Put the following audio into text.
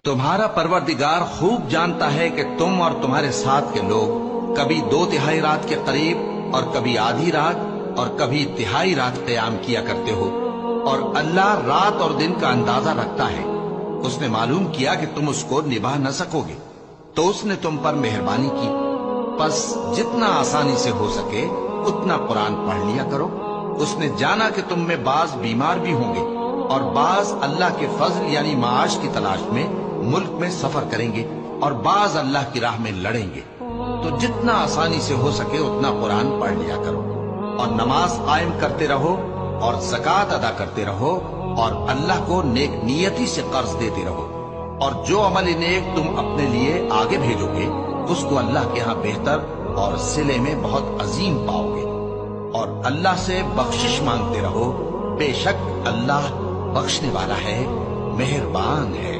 تمہارا پروردگار خوب جانتا ہے کہ تم اور تمہارے ساتھ کے لوگ کبھی 2/3 رات کے قریب اور کبھی آدھی رات اور کبھی تہائی رات قیام کیا کرتے ہو، اور اللہ رات اور دن کا اندازہ رکھتا ہے۔ اس نے معلوم کیا کہ تم اس کو نبھا نہ سکو گے تو اس نے تم پر مہربانی کی، پس جتنا آسانی سے ہو سکے اتنا قرآن پڑھ لیا کرو۔ اس نے جانا کہ تم میں بعض بیمار بھی ہوں گے اور بعض اللہ کے فضل یعنی معاش کی تلاش میں ملک میں سفر کریں گے اور بعض اللہ کی راہ میں لڑیں گے، تو جتنا آسانی سے ہو سکے اتنا قرآن پڑھ لیا کرو، اور نماز قائم کرتے رہو اور زکوٰۃ ادا کرتے رہو اور اللہ کو نیک نیتی سے قرض دیتے رہو، اور جو عمل نیک تم اپنے لیے آگے بھیجو گے اس کو اللہ کے ہاں بہتر اور صلے میں بہت عظیم پاؤ گے، اور اللہ سے بخشش مانگتے رہو، بے شک اللہ بخشنے والا ہے، مہربان ہے۔